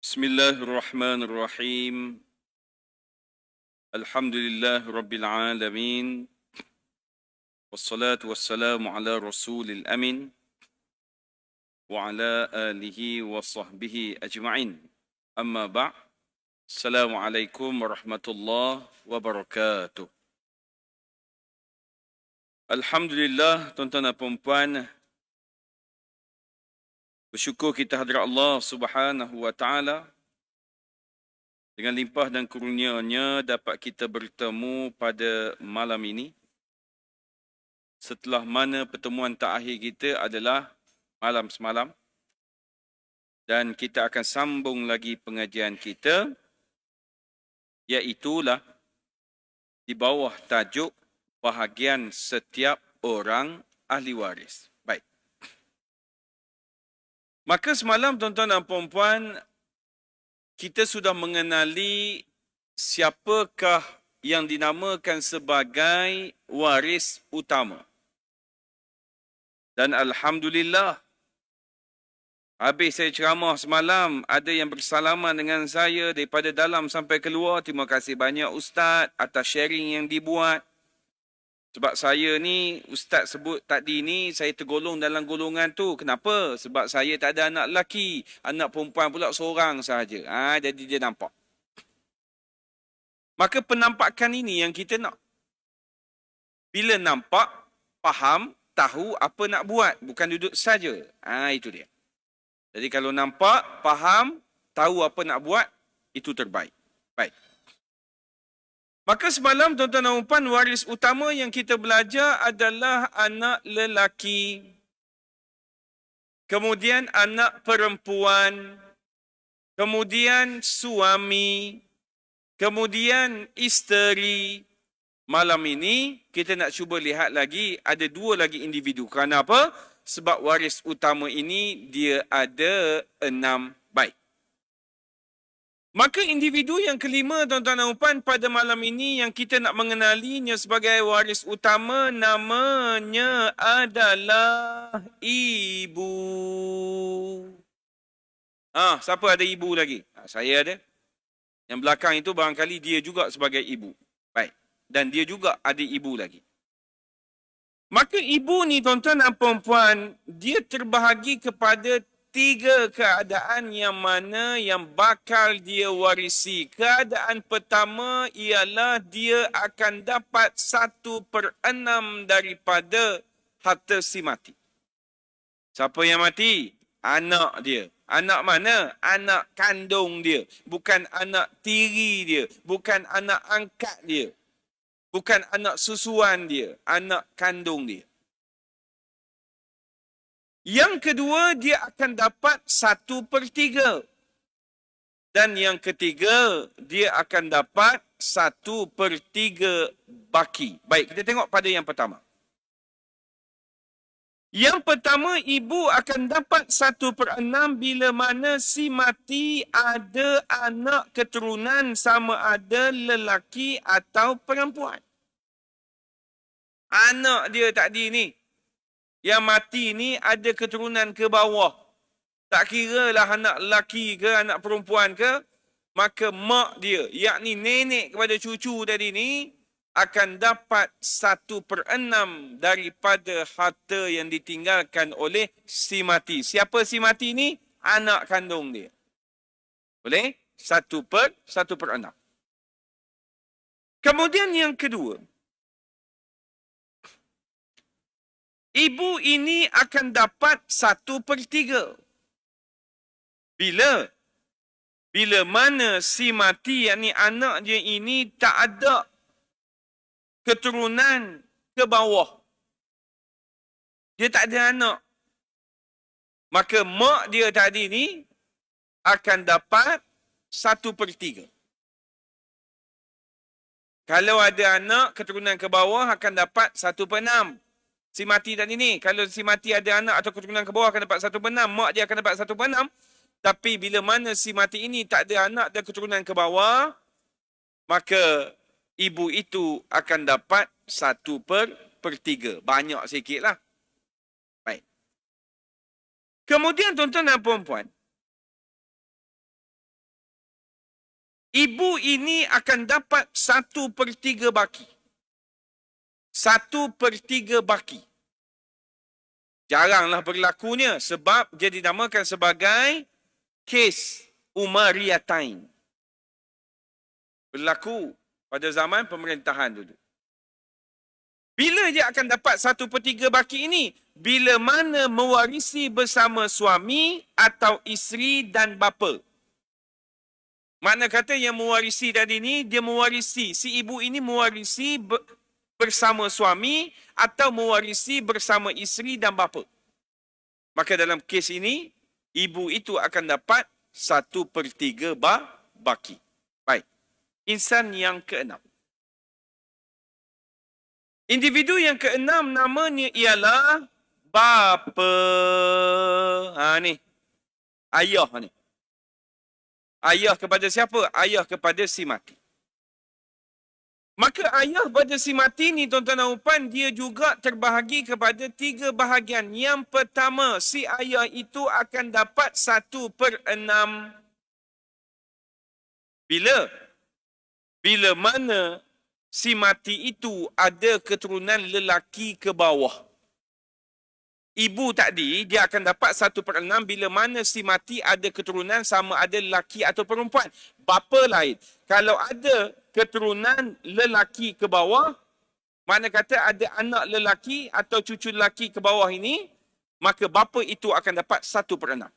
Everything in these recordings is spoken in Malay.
Bismillahirrahmanirrahim. Alhamdulillah Rabbil Alamin. Wassalatu wassalamu ala Rasulil Amin. Wa ala alihi wa sahbihi ajma'in. Amma ba' Assalamualaikum warahmatullahi wabarakatuh. Alhamdulillah, tuan-tuan dan puan-puan, bersyukur kita hadirat Allah Subhanahu wa taala dengan limpah dan kurnia-Nya dapat kita bertemu pada malam ini. Setelah mana pertemuan terakhir kita adalah malam semalam. Dan kita akan sambung lagi pengajian kita, iaitulah di bawah tajuk bahagian setiap orang ahli waris. Baik. Maka semalam tuan-tuan dan puan-puan, kita sudah mengenali siapakah yang dinamakan sebagai waris utama. Dan Alhamdulillah, habis saya ceramah semalam, ada yang bersalaman dengan saya daripada dalam sampai keluar. Terima kasih banyak Ustaz atas sharing yang dibuat. Sebab saya ni, Ustaz sebut tadi ni, saya tergolong dalam golongan tu. Kenapa? Sebab saya tak ada anak lelaki. Anak perempuan pula seorang sahaja. Jadi dia nampak. Maka penampakan ini yang kita nak. Bila nampak, faham, tahu apa nak buat. Bukan duduk saja. Itu dia. Jadi kalau nampak, faham, tahu apa nak buat, itu terbaik. Baik. Maka semalam tuan-tuan dan puan, waris utama yang kita belajar adalah anak lelaki. Kemudian anak perempuan. Kemudian suami. Kemudian isteri. Malam ini kita nak cuba lihat lagi, ada dua lagi individu. Kerana apa? Sebab waris utama ini dia ada 6 baik. Maka individu yang kelima tuan-tuan dan puan pada malam ini yang kita nak mengenalinya sebagai waris utama, namanya adalah ibu. Siapa ada ibu lagi? Saya ada. Yang belakang itu barangkali dia juga sebagai ibu. Baik. Dan dia juga ada ibu lagi. Maka ibu ni tuan-tuan dan puan-puan, dia terbahagi kepada 3 keadaan yang mana yang bakal dia warisi. Keadaan pertama ialah dia akan dapat 1/6 daripada harta si mati. Siapa yang mati? Anak dia. Anak mana? Anak kandung dia. Bukan anak tiri dia. Bukan anak angkat dia. Bukan anak susuan dia, anak kandung dia. Yang kedua, dia akan dapat 1/3. Dan yang ketiga, dia akan dapat 1/3 baki. Baik, kita tengok pada yang pertama. Yang pertama, ibu akan dapat 1/6 bila mana si mati ada anak keturunan sama ada lelaki atau perempuan. Anak dia tadi ni, yang mati ni ada keturunan ke bawah. Tak kira lah anak lelaki ke anak perempuan ke, maka mak dia, yakni nenek kepada cucu tadi ni, akan dapat 1/6 daripada harta yang ditinggalkan oleh si mati. Siapa si mati ni? Anak kandung dia. Boleh? 1/6. Kemudian yang kedua, ibu ini akan dapat 1/3. Bila? Bila mana si mati, yakni anak dia ini tak ada keturunan ke bawah. Dia tak ada anak. Maka mak dia tadi ni akan dapat 1/3. Kalau ada anak keturunan ke bawah akan dapat 1/6. Si mati tadi ni, kalau si mati ada anak atau keturunan ke bawah akan dapat 1/6, mak dia akan dapat 1/6. Tapi bila mana si mati ini tak ada anak dan keturunan ke bawah, maka ibu itu akan dapat 1/3. Banyak sikit lah. Baik. Kemudian tuan-tuan dan puan-puan, ibu ini akan dapat 1/3 baki. 1/3 baki. Jaranglah berlakunya sebab dia dinamakan sebagai kes umariyatain. Berlaku pada zaman pemerintahan dulu. Bila dia akan dapat 1/3 baki ini? Bila mana mewarisi bersama suami atau isteri dan bapa. Makna kata yang mewarisi tadi ni, dia mewarisi, si ibu ini mewarisi bersama suami atau mewarisi bersama isteri dan bapa. Maka dalam kes ini, ibu itu akan dapat 1/3 baki. Baik. Insan yang keenam. Individu yang keenam namanya ialah bapa. Ni. Ayah ni. Ayah kepada siapa? Ayah kepada si mati. Maka ayah pada si mati ni tuan-tuan dan puan, dia juga terbahagi kepada 3 bahagian. Yang pertama, si ayah itu akan dapat 1/6. Bila mana si mati itu ada keturunan lelaki ke bawah. Ibu tadi, dia akan dapat 1/6 bila mana si mati ada keturunan sama ada lelaki atau perempuan. Bapa lain. Kalau ada keturunan lelaki ke bawah, mana kata ada anak lelaki atau cucu lelaki ke bawah ini, maka bapa itu akan dapat 1/6.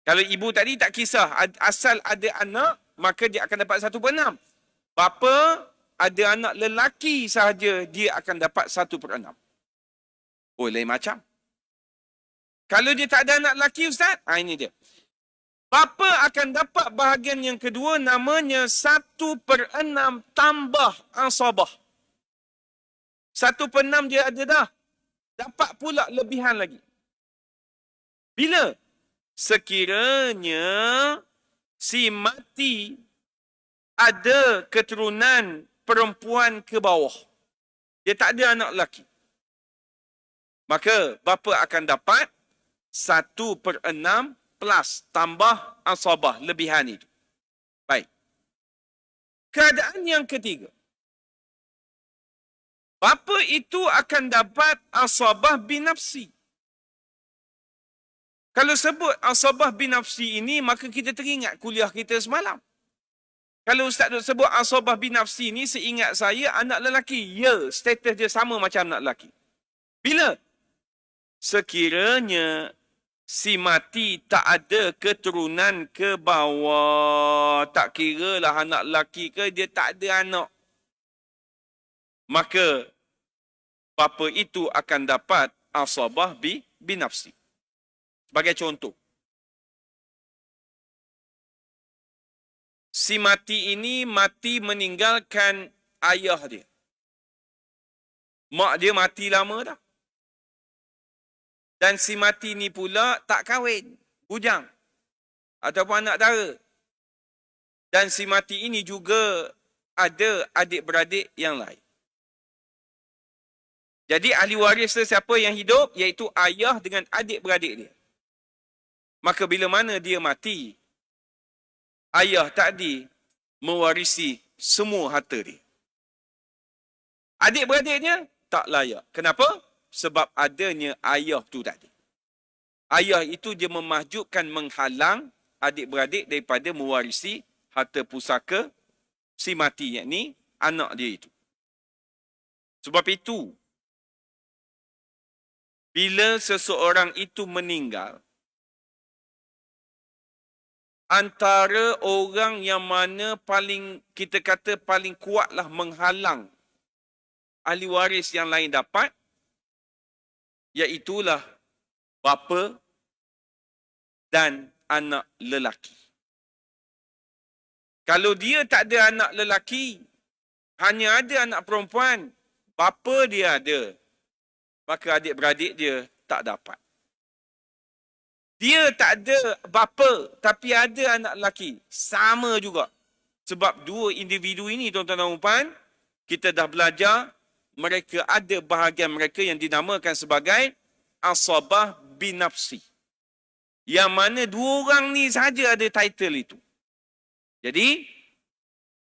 Kalau ibu tadi tak kisah, asal ada anak, maka dia akan dapat 1/6. Bapa ada anak lelaki sahaja, dia akan dapat 1/6. Oh, lain macam. Kalau dia tak ada anak lelaki, Ustaz, ini dia. Bapa akan dapat bahagian yang kedua, namanya 1/6 tambah asabah. 1/6 dia ada dah. Dapat pula lebihan lagi. Bila? Sekiranya si mati ada keturunan perempuan ke bawah. Dia tak ada anak lelaki. Maka bapa akan dapat 1/6 plus tambah asabah, lebihan itu. Baik. Keadaan yang ketiga. Bapa itu akan dapat asabah binafsi. Kalau sebut asabah binafsi ini, maka kita teringat kuliah kita semalam. Kalau Ustaz duk sebut asabah binafsi ini, seingat saya anak lelaki. Ya, status dia sama macam anak lelaki. Bila? Sekiranya si mati tak ada keturunan ke bawah, tak kira lah anak lelaki ke, dia tak ada anak, maka bapa itu akan dapat asabah binafsi. Sebagai contoh, si mati ini mati meninggalkan ayah dia. Mak dia mati lama dah. Dan si mati ni pula tak kahwin, bujang ataupun anak dara. Dan si mati ini juga ada adik-beradik yang lain. Jadi ahli waris siapa yang hidup? Iaitu ayah dengan adik-beradik dia. Maka bila mana dia mati, ayah tadi mewarisi semua harta dia. Adik-beradiknya tak layak. Kenapa? Sebab adanya ayah tu tadi. Ayah itu dia memahjubkan, menghalang adik-beradik daripada mewarisi harta pusaka si mati, yakni anak dia itu. Sebab itu, bila seseorang itu meninggal, antara orang yang mana paling, kita kata paling kuatlah menghalang ahli waris yang lain dapat, iaitulah bapa dan anak lelaki. Kalau dia tak ada anak lelaki, hanya ada anak perempuan, bapa dia ada, maka adik-beradik dia tak dapat. Dia tak ada bapa, tapi ada anak lelaki, sama juga. Sebab dua individu ini, tuan-tuan dan puan, kita dah belajar, mereka ada bahagian mereka yang dinamakan sebagai asabah binafsi. Yang mana dua orang ni saja ada title itu. Jadi,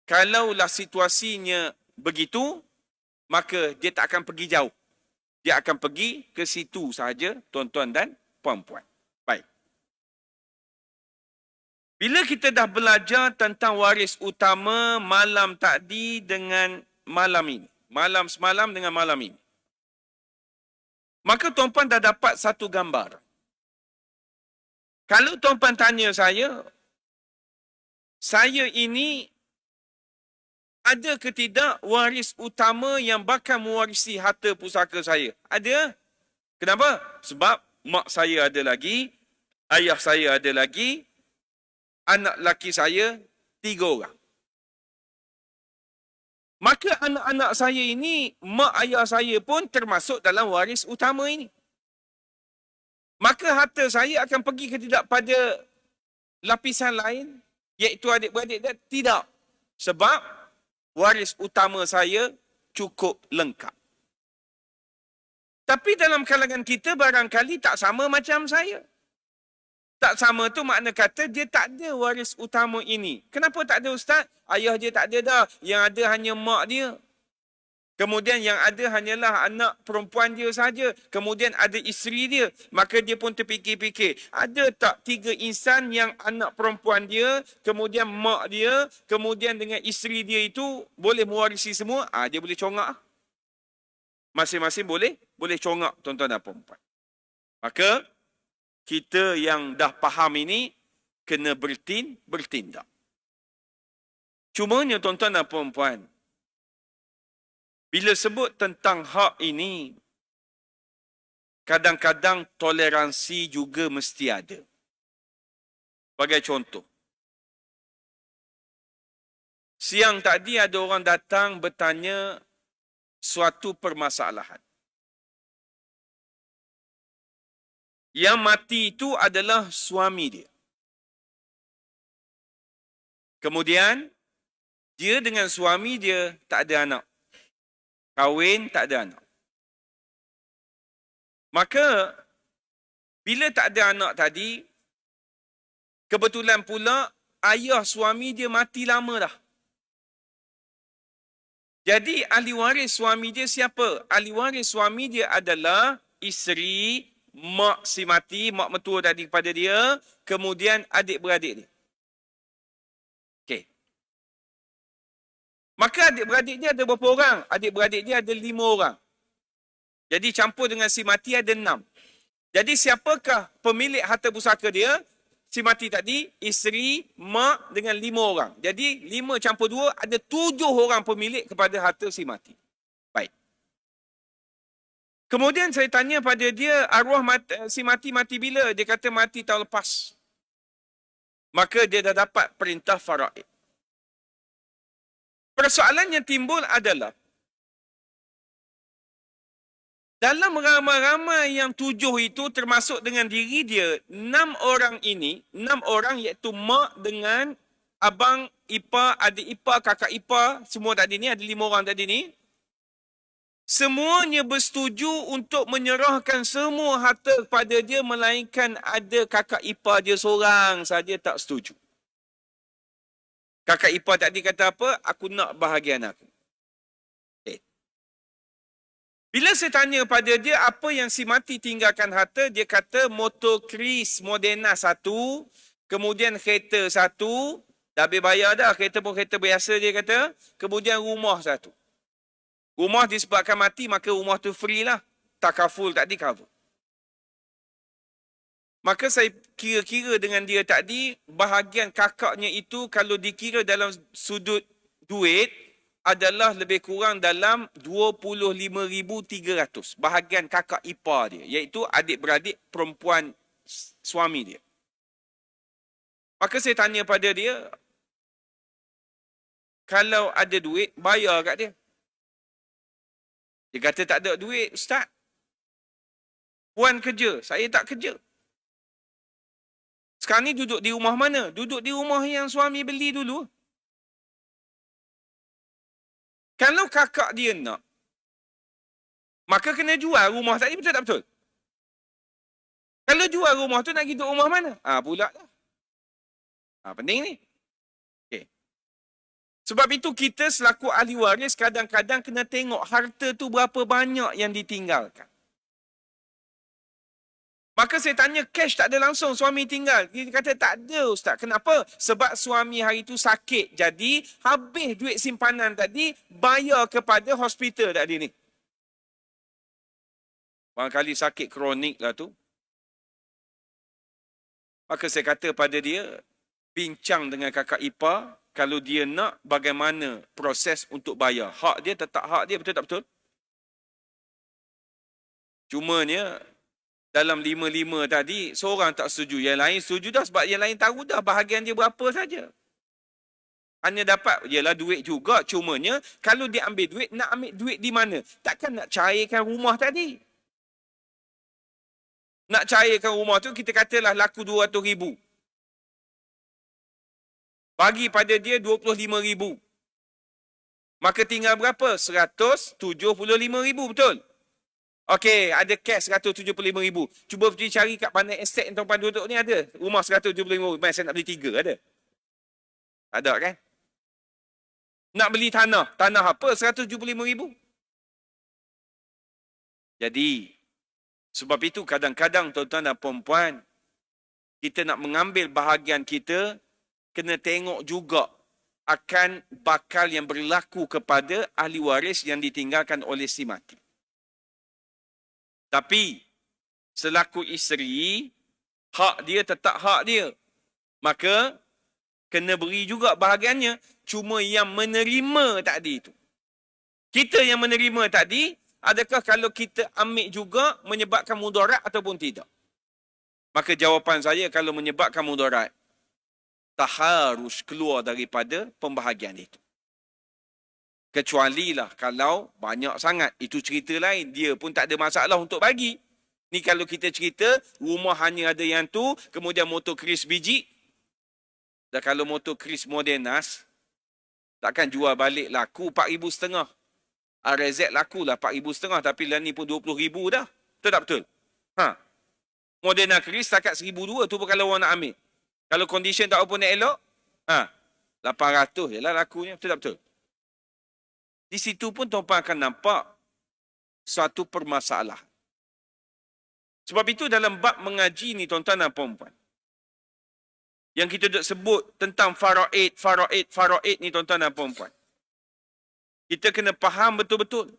kalaulah situasinya begitu, maka dia tak akan pergi jauh. Dia akan pergi ke situ sahaja, tuan-tuan dan puan-puan. Baik. Bila kita dah belajar tentang waris utama malam tadi dengan malam ini, malam semalam dengan malam ini, maka tuan-puan dah dapat satu gambar. Kalau tuan-puan tanya saya ini ada ke tidak waris utama yang bakal mewarisi harta pusaka saya? Ada. Kenapa? Sebab mak saya ada lagi, ayah saya ada lagi, anak laki saya 3 orang. Maka anak-anak saya ini, mak ayah saya pun termasuk dalam waris utama ini. Maka harta saya akan pergi ke tidak pada lapisan lain, iaitu adik-beradik dia? Tidak. Sebab waris utama saya cukup lengkap. Tapi dalam kalangan kita barangkali tak sama macam saya. Tak sama tu makna kata dia tak ada waris utama ini. Kenapa tak ada, Ustaz? Ayah dia tak ada dah. Yang ada hanya mak dia. Kemudian yang ada hanyalah anak perempuan dia saja. Kemudian ada isteri dia. Maka dia pun terfikir-fikir. Ada tak 3 insan yang anak perempuan dia, kemudian mak dia, kemudian dengan isteri dia itu boleh mewarisi semua? Dia boleh congak. Masing-masing boleh congak, tuan-tuan dan puan-puan. Maka kita yang dah faham ini kena bertindak. Cumanya tuan-tuan dan puan-puan, bila sebut tentang hak ini, kadang-kadang toleransi juga mesti ada. Sebagai contoh, siang tadi ada orang datang bertanya suatu permasalahan. Yang mati itu adalah suami dia. Kemudian, dia dengan suami dia tak ada anak. Kahwin, tak ada anak. Maka, bila tak ada anak tadi, kebetulan pula ayah suami dia mati lama dah. Jadi, ahli waris suami dia siapa? Ahli waris suami dia adalah isteri, mak si mati, mak mertua tadi kepada dia, kemudian adik-beradik dia. Okey. Maka adik-beradik dia ada berapa orang? Adik-beradik dia ada 5 orang. Jadi campur dengan si mati ada 6. Jadi siapakah pemilik harta pusaka dia? Si mati tadi, isteri, mak dengan 5 orang. Jadi 5 campur 2 ada 7 orang pemilik kepada harta si mati. Baik. Kemudian saya tanya pada dia, arwah si mati bila? Dia kata mati tahun lepas. Maka dia dah dapat perintah faraid. Persoalan yang timbul adalah, dalam ramai-ramai yang 7 itu termasuk dengan diri dia, 6 orang ini, 6 orang iaitu mak dengan abang, ipar, adik ipar, kakak ipar, semua tadi ni, ada 5 orang tadi ni, semuanya bersetuju untuk menyerahkan semua harta kepada dia, melainkan ada kakak ipar dia seorang saja tak setuju. Kakak ipar tadi kata apa? Aku nak bahagian aku. Okay. Bila saya tanya pada dia apa yang si mati tinggalkan harta, dia kata motor Kris Modena 1, kemudian kereta 1, dah habis bayar dah, kereta pun kereta biasa dia kata, kemudian rumah 1. Rumah disebabkan mati, maka rumah tu free lah. Takaful tadi cover. Maka saya kira-kira dengan dia tadi, bahagian kakaknya itu kalau dikira dalam sudut duit, adalah lebih kurang dalam 25,300. Bahagian kakak ipar dia, iaitu adik-beradik perempuan suami dia. Maka saya tanya pada dia, kalau ada duit, bayar kat dia. Dia kata tak ada duit, Ustaz. Puan kerja, saya tak kerja. Sekarang ni duduk di rumah mana? Duduk di rumah yang suami beli dulu. Kalau kakak dia nak, maka kena jual rumah tadi, betul tak betul? Kalau jual rumah tu nak pergi duduk rumah mana? Pula lah. Penting ni. Okay. Sebab itu kita selaku ahli waris kadang-kadang kena tengok harta tu berapa banyak yang ditinggalkan. Maka saya tanya, cash tak ada langsung suami tinggal. Dia kata tak ada ustaz. Kenapa? Sebab suami hari itu sakit. Jadi habis duit simpanan tadi bayar kepada hospital tadi ni. Barangkali sakit kronik lah tu. Maka saya kata pada dia, bincang dengan kakak ipar, kalau dia nak bagaimana proses untuk bayar. Hak dia tetap hak dia, betul tak betul? Cumanya, dalam 5-5 tadi, seorang tak setuju. Yang lain setuju dah sebab yang lain tahu dah bahagian dia berapa saja. Hanya dapat, ialah duit juga. Cumanya, kalau dia ambil duit, nak ambil duit di mana? Takkan nak cairkan rumah tadi. Nak cairkan rumah tu, kita katalah laku 200,000. Bagi pada dia 25,000. Maka tinggal berapa? 175,000, betul? Okey, ada cash 175,000. Cuba pergi cari kat Pandai Estate yang tuan-tuan duduk ni ada. Rumah 175,000. Mas, saya nak beli 3, ada? Tak ada kan? Nak beli tanah. Tanah apa? 175,000. Jadi, sebab itu kadang-kadang tuan-tuan dan puan-puan, kita nak mengambil bahagian kita, kena tengok juga akan bakal yang berlaku kepada ahli waris yang ditinggalkan oleh si mati. Tapi, selaku isteri, hak dia tetap hak dia. Maka, kena beri juga bahagiannya. Cuma yang menerima tadi itu. Kita yang menerima tadi, adakah kalau kita ambil juga menyebabkan mudarat ataupun tidak? Maka jawapan saya, kalau menyebabkan mudarat, tak harus keluar daripada pembahagian itu. Kecualilah kalau banyak sangat. Itu cerita lain. Dia pun tak ada masalah untuk bagi. Ni kalau kita cerita, rumah hanya ada yang tu, kemudian motor Kris biji. Dan kalau motor Kris Modernas, takkan jual balik laku 4,500. RZ laku lah 4,500, tapi lah ni pun 20,000 dah. Betul tak betul? Moderna Kris takat 1,200 tu pun kalau orang nak ambil. Kalau condition tak apa nak elok, 800 je lah lakunya. Betul tak betul? Di situ pun tuan-tuan akan nampak suatu permasalahan. Sebab itu dalam bab mengaji ni tuan-tuan dan puan-puan, yang kita duk sebut tentang faraid ni tuan-tuan dan puan-puan, kita kena faham betul-betul.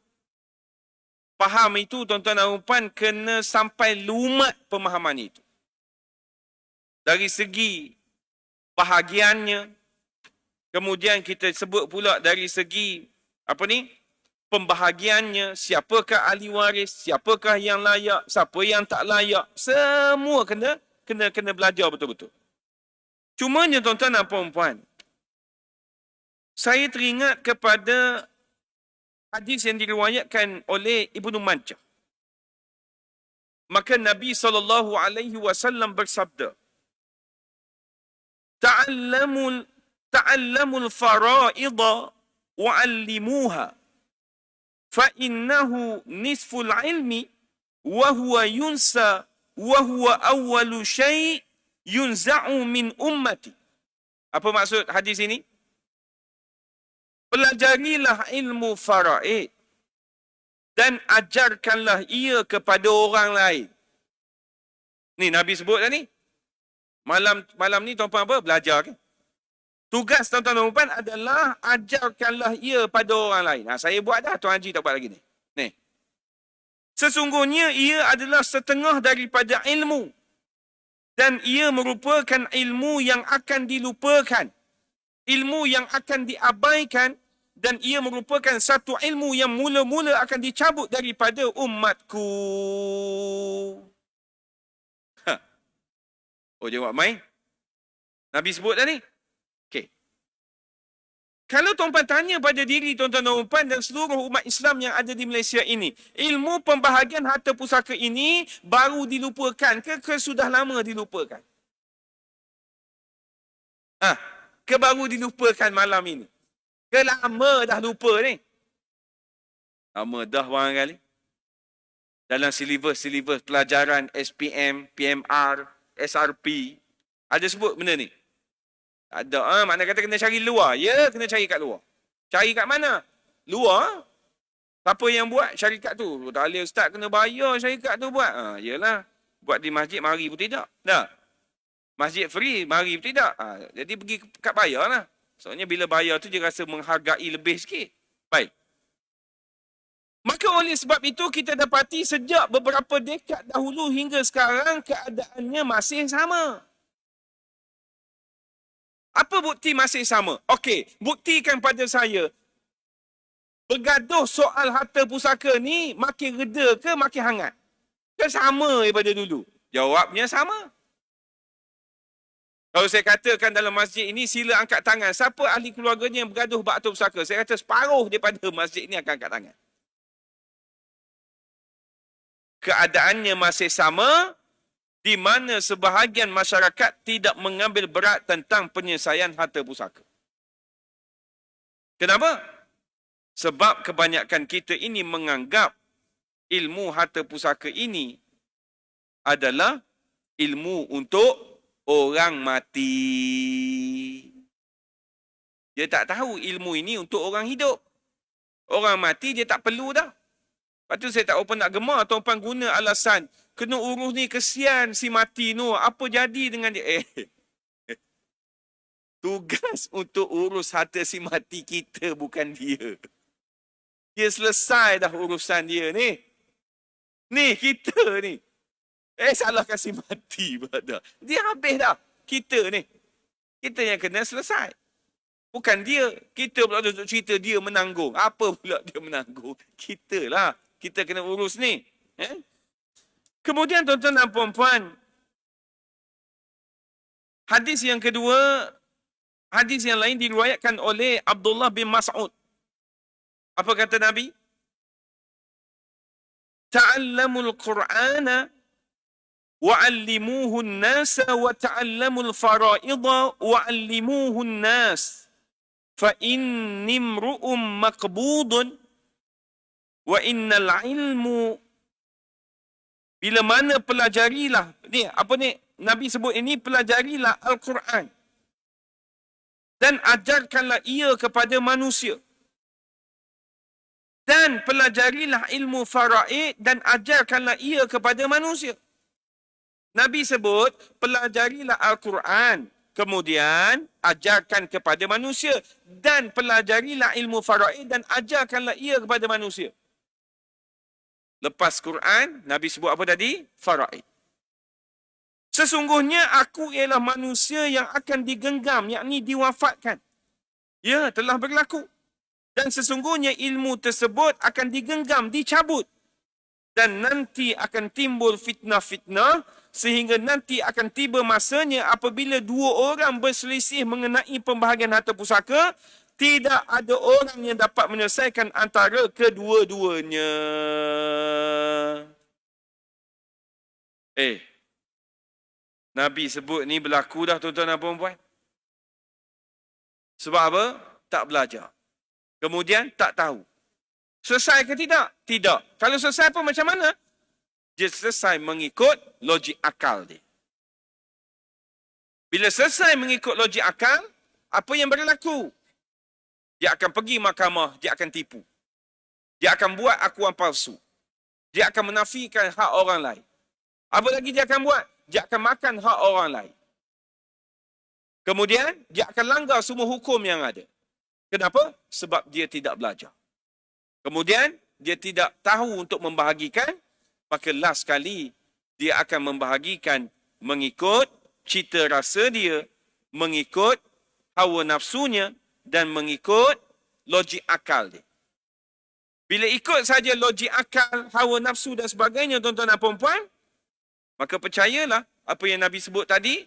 Faham itu tuan-tuan dan puan-puan kena sampai lumat pemahaman itu. Dari segi bahagiannya, kemudian kita sebut pula dari segi pembahagiannya, siapakah ahli waris, siapakah yang layak, siapa yang tak layak, semua kena belajar betul-betul. Cumanya tuan-tuan dan puan-puan, saya teringat kepada hadis yang diriwayatkan oleh Ibnu Majah. Maka Nabi SAW bersabda, Ta'allamul fara'idha wa'allimuha fa'innahu nisful ilmi wa huwa yunsa wa huwa awwalu syai' yunza'u min ummati. Apa maksud hadis ini? Pelajarilah ilmu faraid dan ajarkanlah ia kepada orang lain. Ni Nabi sebut dah ni. Malam ni tuan-tuan apa? Belajar kan? Tugas tuan-tuan dan puan adalah ajarkanlah ia pada orang lain. Saya buat dah, Tuan Haji tak buat lagi ni. Ni. Sesungguhnya ia adalah setengah daripada ilmu. Dan ia merupakan ilmu yang akan dilupakan. Ilmu yang akan diabaikan. Dan ia merupakan satu ilmu yang mula-mula akan dicabut daripada umatku. Oh, jawab main. Nabi sebut dah ni. Okey. Kalau tuan-tuan tanya pada diri tuan-tuan dan puan dan seluruh umat Islam yang ada di Malaysia ini, ilmu pembahagian harta pusaka ini baru dilupakan ke sudah lama dilupakan? Ke baru dilupakan malam ini? Ke lama dah lupa ni? Lama dah barangkali. Dalam silibus pelajaran SPM, PMR, SRP, ada sebut benda ni. Tak ada. Makna kata kena cari luar. Ya, kena cari kat luar. Cari kat mana? Luar. Siapa yang buat syarikat tu? Tak boleh ustaz kena bayar syarikat tu buat. Yelah. Buat di masjid, mari pun tidak. Dah. Masjid free, mari pun tidak. Jadi pergi kat bayar lah. Soalnya bila bayar tu dia rasa menghargai lebih sikit. Baik. Maka oleh sebab itu kita dapati sejak beberapa dekad dahulu hingga sekarang keadaannya masih sama. Apa bukti masih sama? Okey, buktikan pada saya. Bergaduh soal harta pusaka ni makin reda ke makin hangat? Ke sama daripada dulu? Jawabnya sama. Kalau saya katakan dalam masjid ini, sila angkat tangan. Siapa ahli keluarganya yang bergaduh bab harta pusaka? Saya kata separuh daripada masjid ini akan angkat tangan. Keadaannya masih sama, di mana sebahagian masyarakat tidak mengambil berat tentang penyelesaian harta pusaka. Kenapa? Sebab kebanyakan kita ini menganggap ilmu harta pusaka ini adalah ilmu untuk orang mati. Dia tak tahu ilmu ini untuk orang hidup. Orang mati dia tak perlu dah. Lepas tu saya tak apa nak gemar tuan-tuan guna alasan kena urus ni, kesian si mati tu. Apa jadi dengan dia? Tugas untuk urus harta si mati kita, bukan dia. Dia selesai dah urusan dia ni. Ni kita ni. Salahkan si mati pula dah. Dia habis dah. Kita ni. Kita yang kena selesai. Bukan dia. Kita pula duduk cerita dia menanggung. Apa pula dia menanggung? Kita lah. Kita kena urus ni. Kemudian tuan-tuan dan puan-puan, hadis yang kedua, hadis yang lain diriwayatkan oleh Abdullah bin Mas'ud. Apa kata Nabi? Ta'allamul Qur'ana wa'allimuhu an-nasa wa ta'allamul fara'idha wa'allimuhu an-nas fa inni imru'un maqbudun wa innal ilmu. Bila mana pelajarilah, ni apa ni Nabi sebut ini, pelajarilah Al-Quran dan ajarkanlah ia kepada manusia. Dan pelajarilah ilmu faraid dan ajarkanlah ia kepada manusia. Nabi sebut pelajarilah Al-Quran, kemudian ajarkan kepada manusia, dan pelajarilah ilmu faraid dan ajarkanlah ia kepada manusia. Lepas Quran, Nabi sebut apa tadi? Faraid. Sesungguhnya aku ialah manusia yang akan digenggam, yakni diwafatkan. Ya, telah berlaku. Dan sesungguhnya ilmu tersebut akan digenggam, dicabut. Dan nanti akan timbul fitnah-fitnah, sehingga nanti akan tiba masanya apabila dua orang berselisih mengenai pembahagian harta pusaka, tidak ada orang yang dapat menyelesaikan antara kedua-duanya. Nabi sebut ni berlaku dah tuan-tuan dan puan-puan. Sebab apa? Tak belajar. Kemudian tak tahu. Selesai ke tidak? Tidak. Kalau selesai pun macam mana? Dia selesai mengikut logik akal dia. Bila selesai mengikut logik akal, apa yang berlaku? Dia akan pergi mahkamah, dia akan tipu. Dia akan buat akuan palsu. Dia akan menafikan hak orang lain. Apa lagi dia akan buat? Dia akan makan hak orang lain. Kemudian, dia akan langgar semua hukum yang ada. Kenapa? Sebab dia tidak belajar. Kemudian, dia tidak tahu untuk membahagikan, maka last sekali, dia akan membahagikan mengikut cita rasa dia, mengikut hawa nafsunya, dan mengikut logik akal dia. Bila ikut saja logik akal, hawa nafsu dan sebagainya, tuan-tuan dan puan-puan, maka percayalah apa yang Nabi sebut tadi,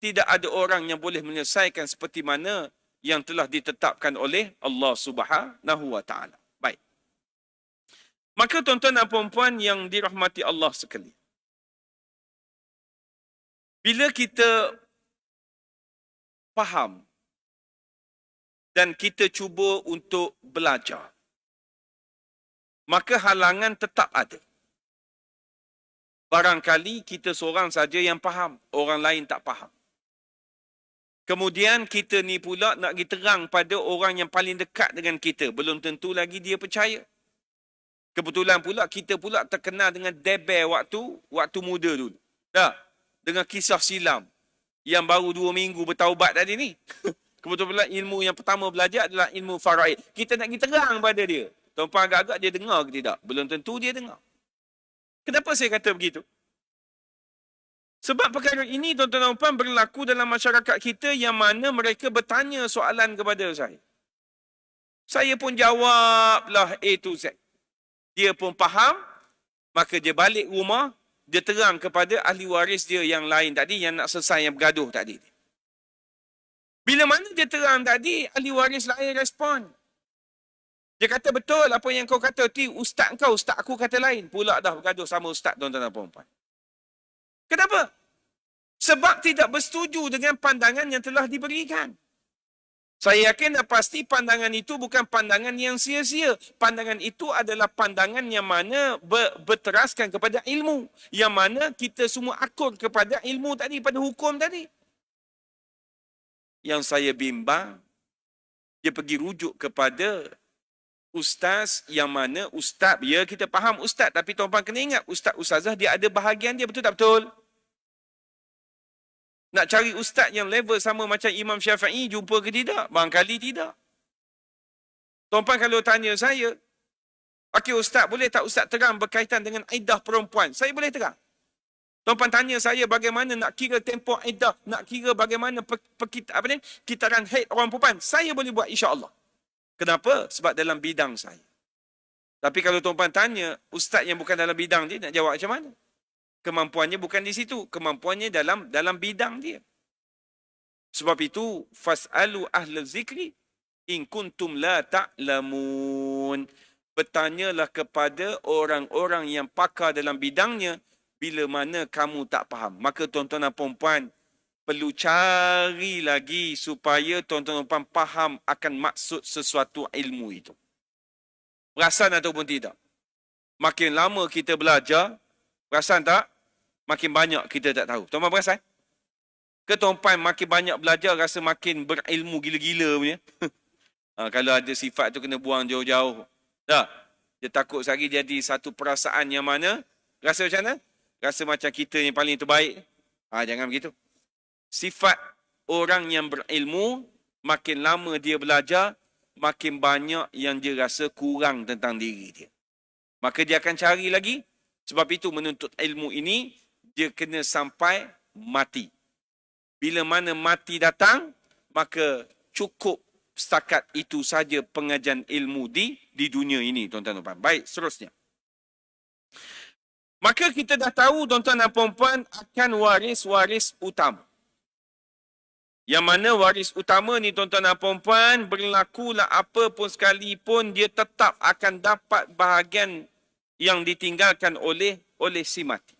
tidak ada orang yang boleh menyelesaikan seperti mana yang telah ditetapkan oleh Allah Subhanahu wa taala. Baik. Maka tuan-tuan dan puan-puan yang dirahmati Allah sekalian, bila kita faham dan kita cuba untuk belajar, maka halangan tetap ada. Barangkali kita seorang saja yang faham, orang lain tak faham. Kemudian kita ni pula nak pergi terang pada orang yang paling dekat dengan kita. Belum tentu lagi dia percaya. Kebetulan pula kita pula terkenal dengan deber waktu muda dulu. Dah, dengan kisah silam yang baru 2 minggu bertaubat tadi ni. Kebetulan ilmu yang pertama belajar adalah ilmu faraid. Kita nak pergi terang pada dia. Tuan-tuan agak-agak dia dengar ke tidak? Belum tentu dia dengar. Kenapa saya kata begitu? Sebab perkara ini tuan-tuan dan puan berlaku dalam masyarakat kita yang mana mereka bertanya soalan kepada saya. Saya pun jawablah A to Z. Dia pun faham, maka dia balik rumah, dia terang kepada ahli waris dia yang lain tadi, yang nak selesai, yang bergaduh tadi. Bila mana dia terang tadi, ahli waris lain respon. Dia kata, betul apa yang kau kata, ustaz kau, ustaz aku kata lain. Pula dah bergaduh sama ustaz, tuan-tuan dan puan-puan. Kenapa? Sebab tidak bersetuju dengan pandangan yang telah diberikan. Saya yakin dan pasti pandangan itu bukan pandangan yang sia-sia. Pandangan itu adalah pandangan yang mana berteraskan kepada ilmu. Yang mana kita semua akur kepada ilmu tadi, pada hukum tadi. Yang saya bimbang, dia pergi rujuk kepada ustaz yang mana ustaz, ya kita faham ustaz, tapi tuan-tuan kena ingat, ustaz-ustazah dia ada bahagian dia, betul tak betul? Nak cari ustaz yang level sama macam Imam Syafi'i, jumpa ke tidak? Barangkali tidak. Tuan-tuan kalau tanya saya, okey ustaz, boleh tak ustaz terang berkaitan dengan iddah perempuan? Saya boleh terang. Tuan-tuan tanya saya bagaimana nak kira tempoh iddah, nak kira bagaimana kitaran haid orang perempuan, saya boleh buat insya-Allah. Kenapa? Sebab dalam bidang saya. Tapi kalau tuan-tuan tanya, ustaz yang bukan dalam bidang dia, nak jawab macam mana? Kemampuannya bukan di situ. Kemampuannya dalam bidang dia. Sebab itu, fas'alu ahlal zikri in kuntum la ta'lamun. Bertanyalah kepada orang-orang yang pakar dalam bidangnya bila mana kamu tak faham. Maka tuan-tuan dan puan-puan, perlu cari lagi supaya tuan-tuan dan puan faham akan maksud sesuatu ilmu itu. Perasan ataupun tidak? Makin lama kita belajar, perasan tak? Makin banyak kita tak tahu. Tuan-tuan perasan? Ke tuan-tuan makin banyak belajar, rasa makin berilmu gila-gila punya? Kalau ada sifat tu kena buang jauh-jauh. Dah. Dia takut sekali jadi satu perasaan yang mana, rasa macam mana? Rasa macam kita yang paling terbaik. Jangan begitu. Sifat orang yang berilmu, makin lama dia belajar, makin banyak yang dia rasa kurang tentang diri dia. Maka dia akan cari lagi. Sebab itu menuntut ilmu ini, dia kena sampai mati. Bila mana mati datang, maka cukup setakat itu saja pengajian ilmu di dunia ini, tuan-tuan dan puan. Baik, seterusnya. Maka kita dah tahu, tuan-tuan dan puan, akan waris-waris utama. Yang mana waris utama ni, tuan-tuan dan puan, berlakulah apa pun sekalipun, dia tetap akan dapat bahagian yang ditinggalkan oleh si mati.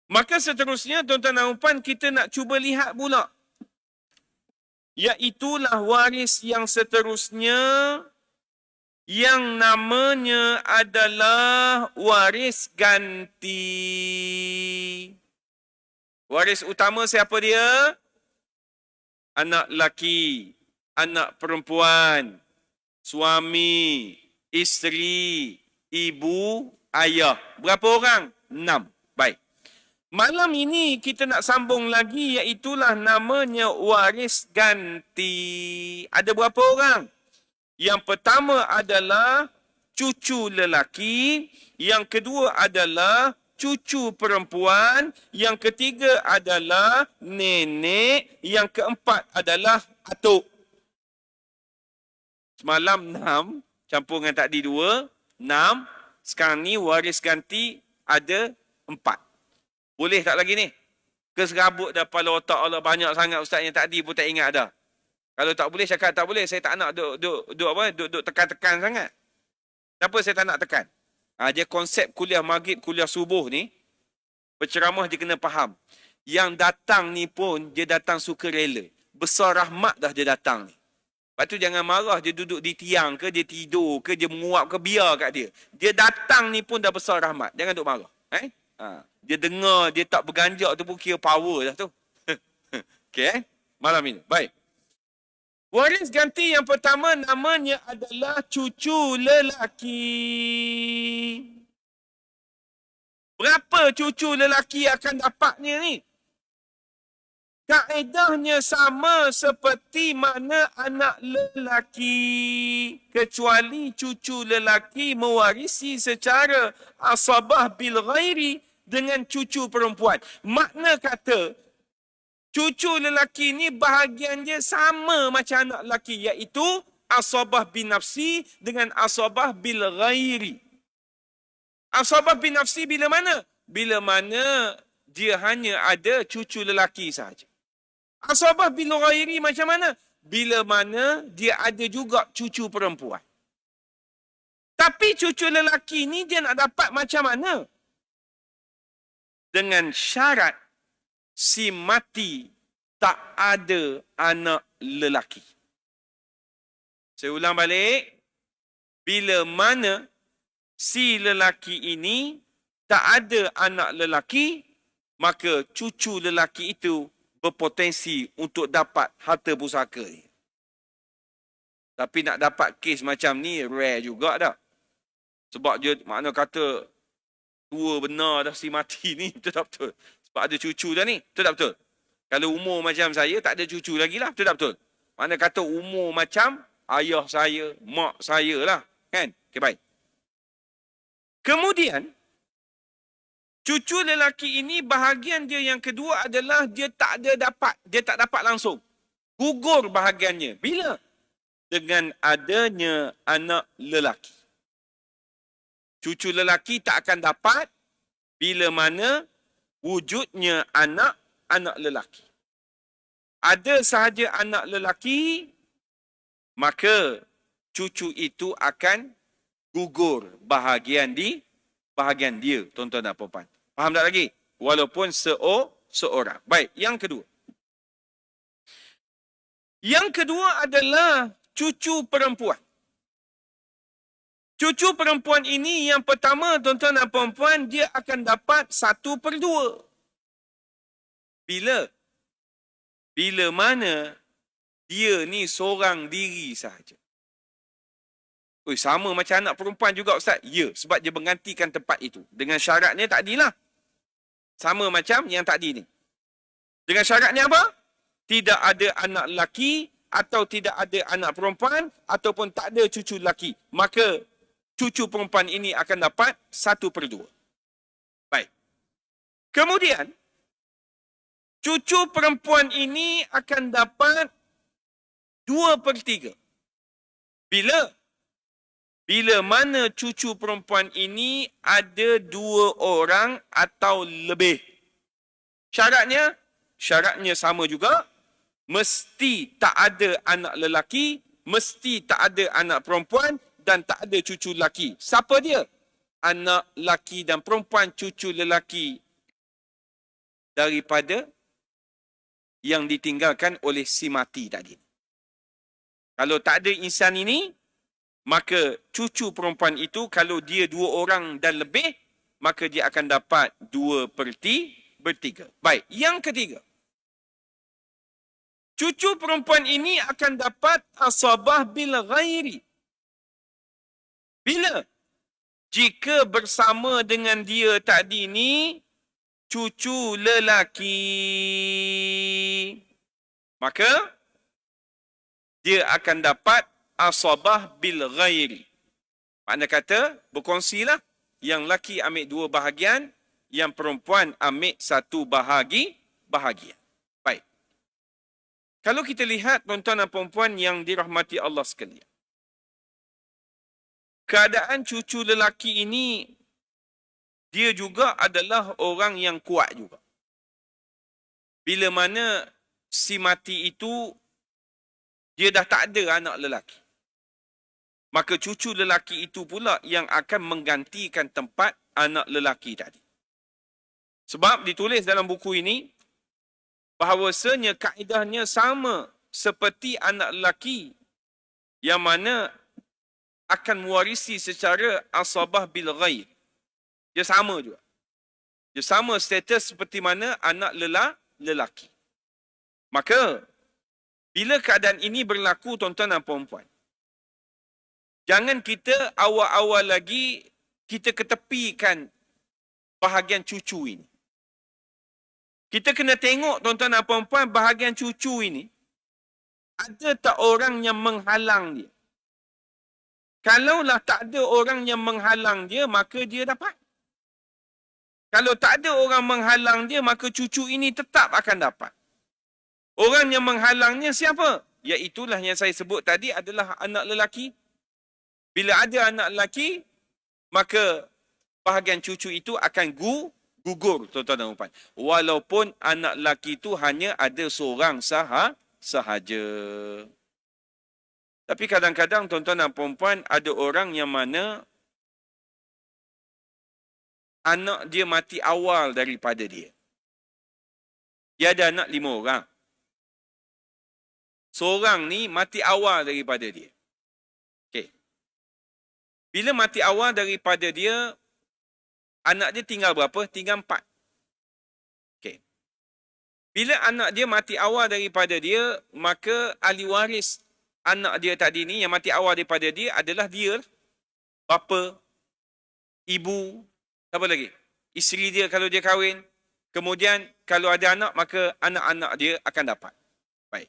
Maka seterusnya, tuan-tuan dan puan, kita nak cuba lihat pula. Iaitulah waris yang seterusnya, yang namanya adalah waris ganti. Waris utama siapa dia? Anak laki, anak perempuan, suami, isteri, ibu, ayah. Berapa orang? 6. Baik. Malam ini kita nak sambung lagi, iaitulah namanya waris ganti. Ada berapa orang? Yang pertama adalah cucu lelaki, yang kedua adalah cucu perempuan, yang ketiga adalah nenek, yang keempat adalah atuk. Semalam 6, campur dengan tadi 2, 6. Sekarang ni waris ganti ada 4. Boleh tak lagi ni? Keserabut dah kepala otak Allah, banyak sangat ustaz yang tadi pun tak ingat dah. Kalau tak boleh, cakap tak boleh. Saya tak nak duk tekan-tekan sangat. Kenapa saya tak nak tekan? Dia konsep kuliah maghrib, kuliah subuh ni, berceramah dia kena faham. Yang datang ni pun, dia datang sukarela. Besar rahmat dah dia datang ni. Lepas tu jangan marah, dia duduk di tiang ke, dia tidur ke, dia menguap ke, biar kat dia. Dia datang ni pun dah besar rahmat. Jangan duk marah. Dia dengar, dia tak berganjak tu pun kira power dah tu. Okay. malam ini. Baik. Waris ganti yang pertama namanya adalah cucu lelaki. Berapa cucu lelaki akan dapatnya ni? Kaedahnya sama seperti mana anak lelaki. Kecuali cucu lelaki mewarisi secara asabah bil ghairi dengan cucu perempuan. Makna kata, cucu lelaki ni bahagian dia sama macam anak lelaki, iaitu asabah bin nafsi dengan asabah bil ghairi. Asabah bin nafsi bila mana? Bila mana dia hanya ada cucu lelaki sahaja. Asabah bil ghairi macam mana? Bila mana dia ada juga cucu perempuan. Tapi cucu lelaki ni dia nak dapat macam mana? Dengan syarat si mati tak ada anak lelaki. Saya ulang balik. Bila mana si lelaki ini tak ada anak lelaki, maka cucu lelaki itu berpotensi untuk dapat harta pusaka ni. Tapi nak dapat kes macam ni rare juga dah. Sebab dia makna kata tua benar dah si mati ni, betul tak betul? Sebab ada cucu dah ni, betul tak betul? Kalau umur macam saya tak ada cucu lagi lah, betul tak betul? Makna kata umur macam ayah saya, mak saya lah, kan? Okay, baik. Kemudian cucu lelaki ini bahagian dia yang kedua adalah dia tak dapat langsung. Gugur bahagiannya. Bila? Dengan adanya anak lelaki. Cucu lelaki tak akan dapat bila mana wujudnya anak lelaki. Ada sahaja anak lelaki, maka cucu itu akan gugur bahagian dia, tuan-tuan dan puan-puan. Faham tak lagi? Walaupun seorang. Baik, yang kedua. Yang kedua adalah cucu perempuan. Cucu perempuan ini yang pertama, tuan-tuan dan puan-puan, dia akan dapat 1/2. Bila? Bila mana dia ni seorang diri sahaja. Sama macam anak perempuan juga, Ustaz. Ya, sebab dia menggantikan tempat itu. Dengan syaratnya tadilah. Sama macam yang tadi ni. Dengan syaratnya apa? Tidak ada anak lelaki atau tidak ada anak perempuan ataupun tak ada cucu lelaki. Maka cucu perempuan ini akan dapat 1/2. Baik. Kemudian, cucu perempuan ini akan dapat 2/3. Bila? Bila mana cucu perempuan ini ada 2 orang atau lebih. Syaratnya sama juga. Mesti tak ada anak lelaki, mesti tak ada anak perempuan dan tak ada cucu lelaki. Siapa dia? Anak lelaki dan perempuan cucu lelaki daripada yang ditinggalkan oleh si mati tadi. Kalau tak ada insan ini, maka cucu perempuan itu kalau dia 2 orang dan lebih, maka dia akan dapat 2/3. Baik, yang ketiga. Cucu perempuan ini akan dapat asabah bil ghairi. Bila? Jika bersama dengan dia tadi ni cucu lelaki, maka dia akan dapat asabah bil ghairi. Makna kata berkongsilah, yang lelaki ambil 2 bahagian, yang perempuan ambil 1 bahagian. Baik. Kalau kita lihat tuan-tuan dan puan-puan yang dirahmati Allah sekalian. Keadaan cucu lelaki ini, dia juga adalah orang yang kuat juga. Bila mana si mati itu, dia dah tak ada anak lelaki. Maka cucu lelaki itu pula yang akan menggantikan tempat anak lelaki tadi. Sebab ditulis dalam buku ini, bahawasanya kaedahnya sama seperti anak lelaki yang mana akan mewarisi secara asabah bil ghair. Dia sama juga. Dia sama status seperti mana anak lelaki. Maka Bila keadaan ini berlaku, tuan-tuan dan puan-puan, jangan kita awal-awal lagi kita ketepikan bahagian cucu ini. Kita kena tengok, tuan-tuan dan puan-puan, bahagian cucu ini, ada tak orang yang menghalang dia? Kalaulah tak ada orang yang menghalang dia, maka dia dapat. Kalau tak ada orang menghalang dia, maka cucu ini tetap akan dapat. Orang yang menghalangnya siapa? Iaitulah yang saya sebut tadi adalah anak lelaki. Bila ada anak lelaki, maka bahagian cucu itu akan gugur, tuan-tuan dan puan. Walaupun anak lelaki itu hanya ada seorang sahaja. Tapi kadang-kadang, tuan-tuan dan puan, ada orang yang mana anak dia mati awal daripada dia. Dia ada anak 5 orang. Seorang ni mati awal daripada dia. Okey. Bila mati awal daripada dia, anak dia tinggal berapa? Tinggal 4. Okey. Bila anak dia mati awal daripada dia, maka ahli waris anak dia tadi ni yang mati awal daripada dia adalah dia, bapa, ibu, apa lagi? Isteri dia kalau dia kahwin. Kemudian kalau ada anak, maka anak-anak dia akan dapat. Baik.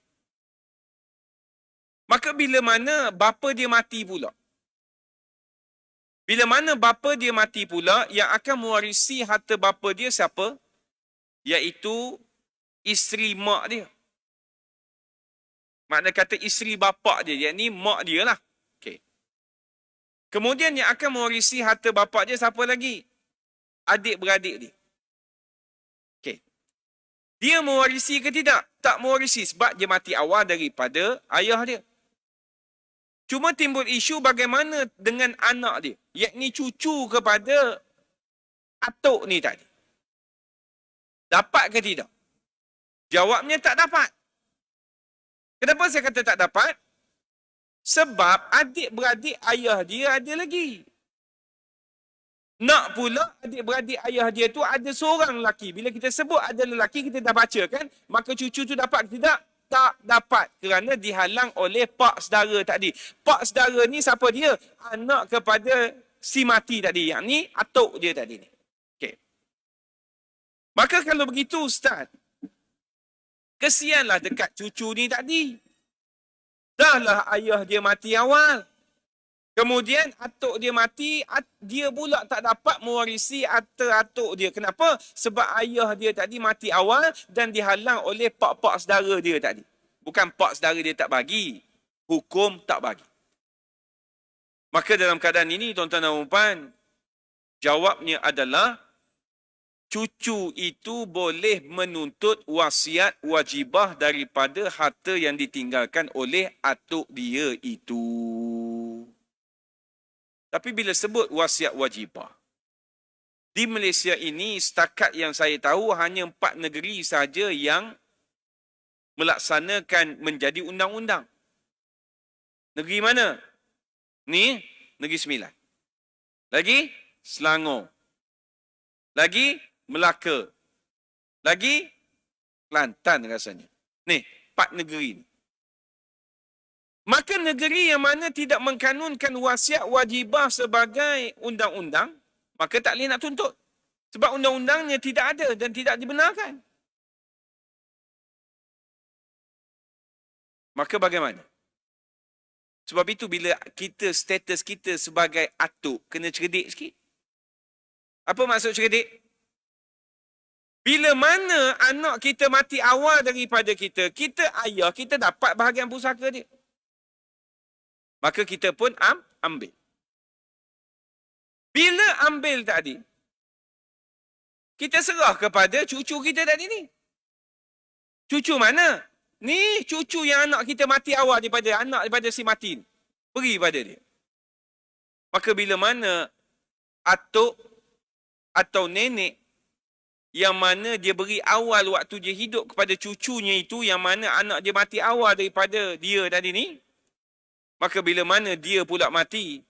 Maka bila mana bapa dia mati pula? Bila mana bapa dia mati pula, yang akan mewarisi harta bapa dia siapa? Iaitu isteri mak dia. Makna kata isteri bapa dia, yakni mak dia lah. Okay. Kemudian yang akan mewarisi harta bapa dia siapa lagi? Adik-beradik dia. Okay. Dia mewarisi ke tidak? Tak mewarisi sebab dia mati awal daripada ayah dia. Cuma timbul isu bagaimana dengan anak dia, yakni cucu kepada atuk ni tadi. Dapat ke tidak? Jawabnya tak dapat. Kenapa saya kata tak dapat? Sebab adik-beradik ayah dia ada lagi. Nak pula adik-beradik ayah dia tu ada seorang lelaki. Bila kita sebut ada lelaki, kita dah baca kan? Maka cucu tu dapat ke tidak? Tak dapat kerana dihalang oleh pak saudara tadi. Pak saudara ni siapa dia? Anak kepada si mati tadi. Yang ni atuk dia tadi ni. Okey. Maka kalau begitu Ustaz, kesianlah dekat cucu ni tadi. Dahlah ayah dia mati awal. Kemudian atuk dia mati, dia pula tak dapat mewarisi harta atuk dia. Kenapa? Sebab ayah dia tadi mati awal dan dihalang oleh pak-pak saudara dia tadi. Bukan pak saudara dia tak bagi, hukum tak bagi. Maka dalam keadaan ini, tuan-tuan dan puan, jawabnya adalah cucu itu boleh menuntut wasiat wajibah daripada harta yang ditinggalkan oleh atuk dia itu. Tapi bila sebut wasiat wajibah, di Malaysia ini setakat yang saya tahu hanya 4 negeri saja yang melaksanakan menjadi undang-undang. Negeri mana? Ni, Negeri Sembilan. Lagi, Selangor. Lagi, Melaka. Lagi, Kelantan rasanya. Ni, 4 negeri ni. Maka negeri yang mana tidak mengkanunkan wasiat wajibah sebagai undang-undang, maka tak boleh nak tuntut. Sebab undang-undangnya tidak ada dan tidak dibenarkan. Maka bagaimana? Sebab itu bila kita, status kita sebagai atuk, kena cerdik sikit. Apa maksud cerdik? Bila mana anak kita mati awal daripada kita, kita ayah, kita dapat bahagian pusaka dia. Maka kita pun ambil. Bila ambil tadi, kita serah kepada cucu kita tadi ni. Cucu mana? Ni cucu yang anak kita mati awal daripada si mati ni. Beri pada dia. Maka bila mana atuk atau nenek yang mana dia beri awal waktu dia hidup kepada cucunya itu, yang mana anak dia mati awal daripada dia tadi ni, maka bila mana dia pula mati,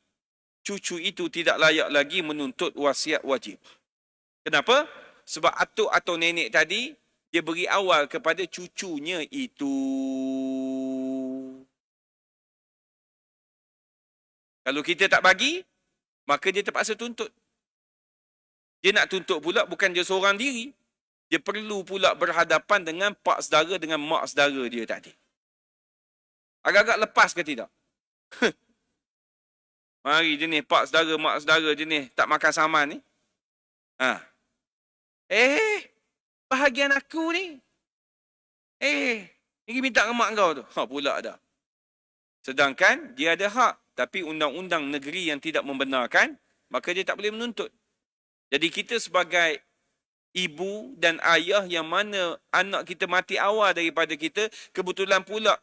cucu itu tidak layak lagi menuntut wasiat wajib. Kenapa? Sebab atuk atau nenek tadi dia beri awal kepada cucunya itu. Kalau kita tak bagi, maka dia terpaksa tuntut. Dia nak tuntut pula bukan dia seorang diri. Dia perlu pula berhadapan dengan pak saudara, dengan mak saudara dia tadi. Agak-agak lepas ke tidak? Mari jenis pak saudara, mak saudara jenis tak makan saman ni. Ha. Bahagian aku ni. Ni minta ke mak kau tu. Pula dah. Sedangkan dia ada hak. Tapi undang-undang negeri yang tidak membenarkan, maka dia tak boleh menuntut. Jadi kita sebagai ibu dan ayah yang mana anak kita mati awal daripada kita, kebetulan pula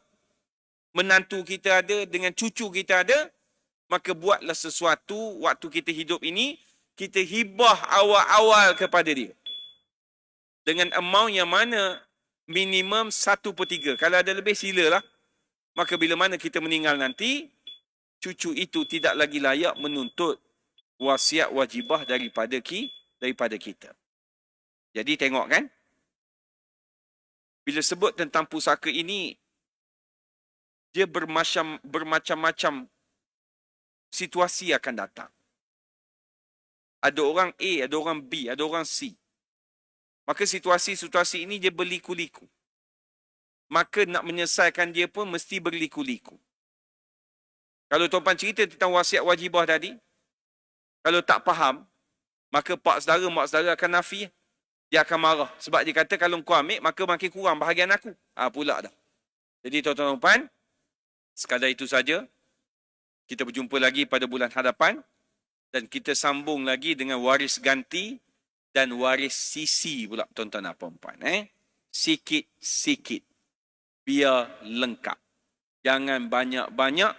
menantu kita ada dengan cucu kita ada, maka buatlah sesuatu waktu kita hidup ini, kita hibah awal-awal kepada dia. Dengan amount yang mana minimum 1/3. Kalau ada lebih silalah. Maka bila mana kita meninggal nanti, cucu itu tidak lagi layak menuntut wasiat wajibah daripada kita. Jadi tengok kan, bila sebut tentang pusaka ini, dia bermacam-macam situasi akan datang. Ada orang A, ada orang B, ada orang C. Maka situasi-situasi ini dia berliku-liku. Maka nak menyelesaikan dia pun mesti berliku-liku. Kalau tuan-tuan cerita tentang wasiat wajibah tadi, kalau tak faham, maka pak saudara, mak saudara akan nafi. Dia akan marah. Sebab dia kata kalau kau ambil, maka makin kurang bahagian aku. Pula dah. Jadi tuan-tuan dan puan, sekadar itu saja. Kita berjumpa lagi pada bulan hadapan. Dan kita sambung lagi dengan waris ganti dan waris sisi pula tuan-tuan dan puan-puan. Sikit-sikit. Biar lengkap. Jangan banyak-banyak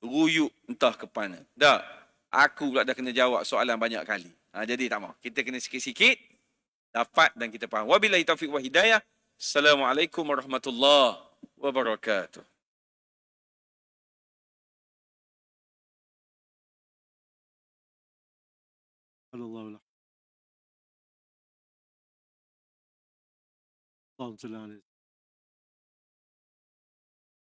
ruyuk entah ke mana. Dah. Aku pula dah kena jawab soalan banyak kali. Jadi tak mau. Kita kena sikit-sikit dapat dan kita faham. Wabillahi taufiq wa hidayah. Assalamualaikum warahmatullahi wabarakatuh. Allah Allah.